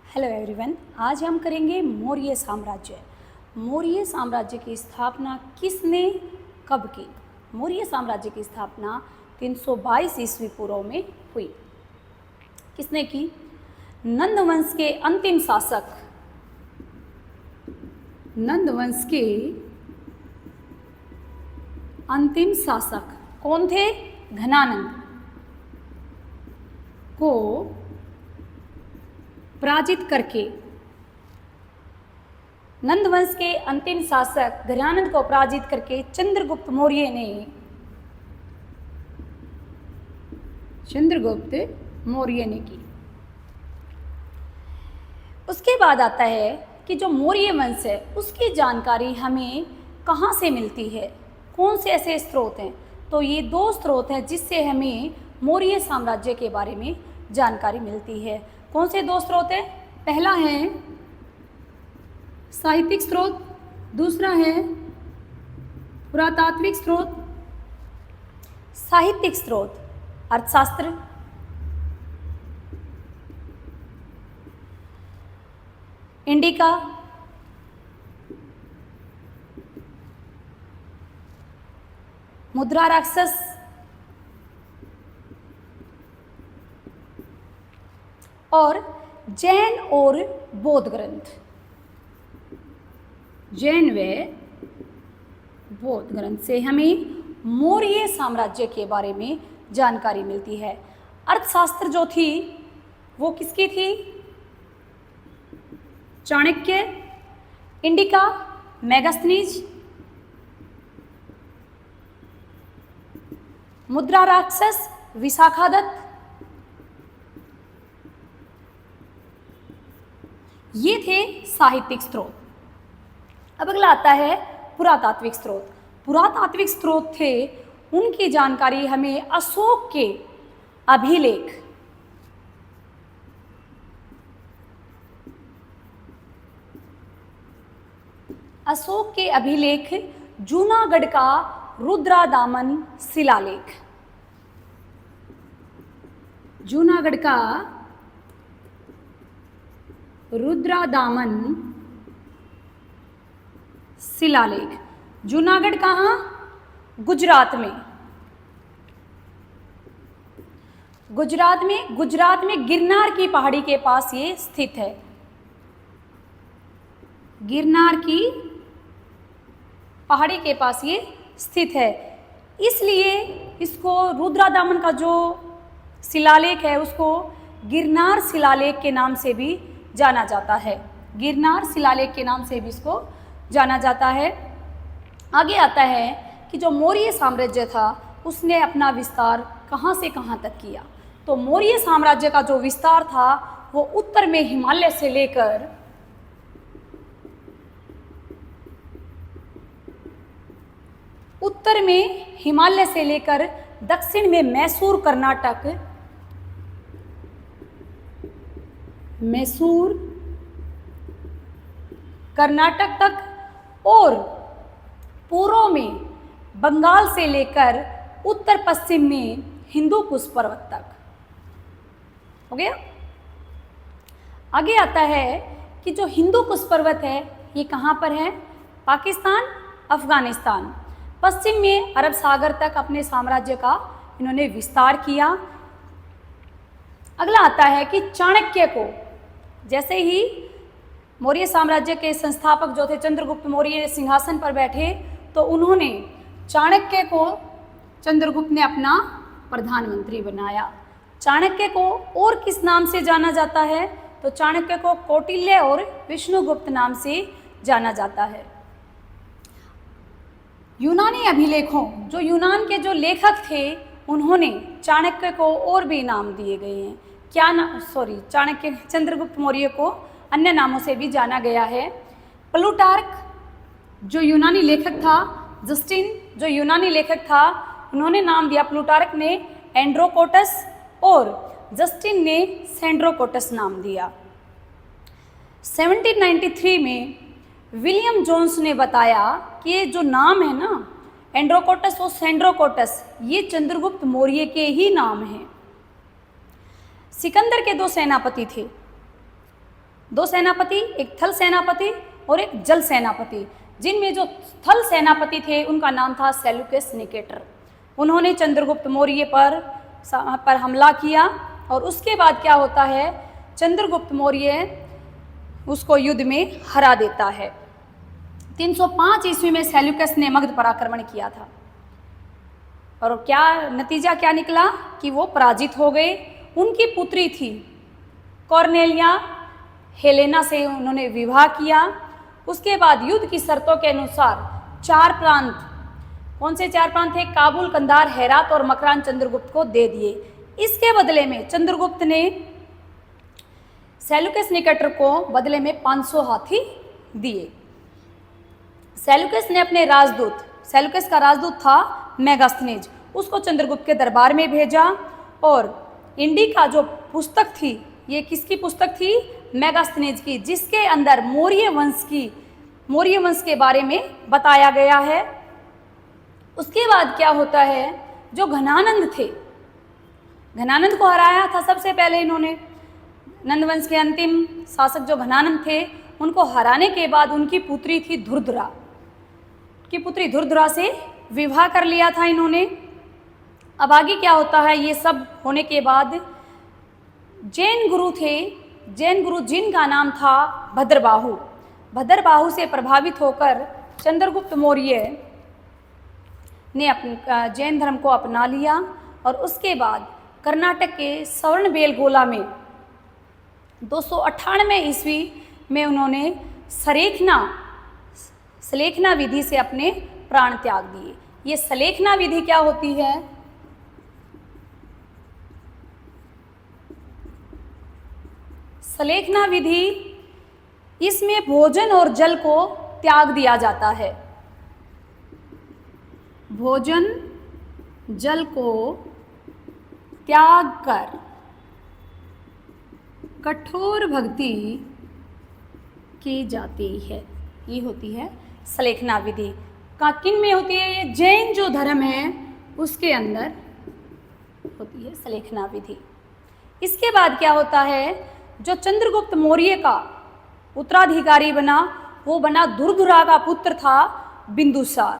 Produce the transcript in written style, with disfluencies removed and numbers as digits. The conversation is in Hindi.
हेलो एवरीवन, आज हम करेंगे मौर्य साम्राज्य। मौर्य साम्राज्य की स्थापना किसने कब की? मौर्य साम्राज्य की स्थापना 322 ईस्वी पूर्व में हुई। किसने की? नंदवंश के अंतिम शासक, नंदवंश के अंतिम शासक कौन थे? घनानंद को पराजित करके, नंदवंश के अंतिम शासक घनानंद को पराजित करके चंद्रगुप्त मौर्य ने की। उसके बाद आता है कि जो मौर्य वंश है उसकी जानकारी हमें कहाँ से मिलती है, कौन से ऐसे स्रोत हैं? तो ये दो स्रोत हैं जिससे हमें मौर्य साम्राज्य के बारे में जानकारी मिलती है। कौन से दो स्रोत हैं? पहला है साहित्यिक स्रोत, दूसरा है पुरातात्विक स्रोत। साहित्यिक स्रोत अर्थशास्त्र, इंडिका, मुद्रा राक्षस, और जैन और बौद्ध ग्रंथ। जैन व बौद्ध ग्रंथ से हमें मौर्य साम्राज्य के बारे में जानकारी मिलती है। अर्थशास्त्र जो थी वो किसकी थी? चाणक्य, इंडिका मेगास्थनीज, मुद्रा राक्षस विशाखादत्त। ये थे साहित्यिक स्रोत। अब अगला आता है पुरातात्विक स्रोत। पुरातात्विक स्रोत थे, उनकी जानकारी हमें अशोक के अभिलेख, अशोक के अभिलेख, जूनागढ़ का रुद्रादामन शिलालेख, जूनागढ़ का रुद्रादामन शिलालेख। जूनागढ़ कहाँ? गुजरात में। गुजरात में गिरनार की पहाड़ी के पास ये स्थित है। गिरनार की पहाड़ी के पास ये स्थित है, इसलिए इसको रुद्रादामन का जो शिलालेख है उसको गिरनार शिलालेख के नाम से भी जाना जाता है। गिरनार शिलालेख के नाम से भी इसको जाना जाता है। आगे आता है कि जो मौर्य साम्राज्य था उसने अपना विस्तार कहाँ से कहाँ तक किया। तो मौर्य साम्राज्य का जो विस्तार था वो उत्तर में हिमालय से लेकर दक्षिण में मैसूर कर्नाटक तक और पूर्व में बंगाल से लेकर उत्तर पश्चिम में हिंदू कुश पर्वत तक हो गया। आगे आता है कि जो हिंदू कुश पर्वत है ये कहाँ पर है? पाकिस्तान, अफगानिस्तान, पश्चिम में अरब सागर तक अपने साम्राज्य का इन्होंने विस्तार किया। अगला आता है कि चाणक्य को, जैसे ही मौर्य साम्राज्य के संस्थापक जो थे चंद्रगुप्त मौर्य सिंहासन पर बैठे तो उन्होंने चाणक्य को, चंद्रगुप्त ने अपना प्रधानमंत्री बनाया। चाणक्य को और किस नाम से जाना जाता है? तो चाणक्य को कौटिल्य और विष्णुगुप्त नाम से जाना जाता है। यूनानी अभिलेखों, जो यूनान के जो लेखक थे उन्होंने चाणक्य को और भी नाम दिए गए हैं। चाणक्य, चंद्रगुप्त मौर्य को अन्य नामों से भी जाना गया है। प्लूटार्क जो यूनानी लेखक था, जस्टिन जो यूनानी लेखक था, उन्होंने नाम दिया, प्लूटार्क ने एंड्रोकोटस और जस्टिन ने सेंड्रोकोटस नाम दिया। 1793 में विलियम जोन्स ने बताया कि ये जो नाम है ना, एंड्रोकोटस और सेंड्रोकोटस, ये चंद्रगुप्त मौर्य के ही नाम हैं। सिकंदर के दो सेनापति थे, दो सेनापति, एक थल सेनापति और एक जल सेनापति, जिनमें जो थल सेनापति थे उनका नाम था सेल्यूकस निकेटर। उन्होंने चंद्रगुप्त मौर्य पर हमला किया और उसके बाद क्या होता है, चंद्रगुप्त मौर्य उसको युद्ध में हरा देता है। 305 ईस्वी में सेल्यूकस ने मगध पर आक्रमण किया था और क्या नतीजा क्या निकला कि वो पराजित हो गए। उनकी पुत्री थी कॉर्नेलिया, हेलेना से उन्होंने विवाह किया। उसके बाद युद्ध की शर्तों के अनुसार 4 प्रांत, कौन से 4 प्रांत थे, काबुल, कंधार, हेरात और मकरान चंद्रगुप्त को दे दिए। इसके बदले में चंद्रगुप्त ने सेल्यूकस निकेटर को बदले में 500 हाथी दिए। सेल्यूकस ने अपने राजदूत, सेल्यूकस का राजदूत था मेगास्थनीज, उसको चंद्रगुप्त के दरबार में भेजा और इंडिका जो पुस्तक थी, ये किसकी पुस्तक थी, मेगास्थनीज की, जिसके अंदर मौर्य वंश के बारे में बताया गया है। उसके बाद क्या होता है, जो घनानंद थे, घनानंद को हराया था सबसे पहले इन्होंने। नंदवंश के अंतिम शासक जो घनानंद थे, उनको हराने के बाद उनकी पुत्री थी धुरधुरा, की पुत्री धुरधुरा से विवाह कर लिया था इन्होंने। अब आगे क्या होता है, ये सब होने के बाद जैन गुरु थे, जैन गुरु जिनका नाम था भद्रबाहु, भद्रबाहु से प्रभावित होकर चंद्रगुप्त मौर्य ने अपने जैन धर्म को अपना लिया और उसके बाद कर्नाटक के श्रवणबेलगोला में 298 ईस्वी में उन्होंने सलेखना विधि से अपने प्राण त्याग दिए। ये सलेखना विधि क्या होती है, सलेखना विधि, इसमें भोजन और जल को त्याग दिया जाता है। भोजन जल को त्याग कर कठोर भक्ति की जाती है, ये होती है सलेखना विधि। किन में होती है, ये जैन जो धर्म है उसके अंदर होती है सलेखना विधि। इसके बाद क्या होता है, जो चंद्रगुप्त मौर्य का उत्तराधिकारी बना, वो बना धुरधुरा का पुत्र था बिंदुसार।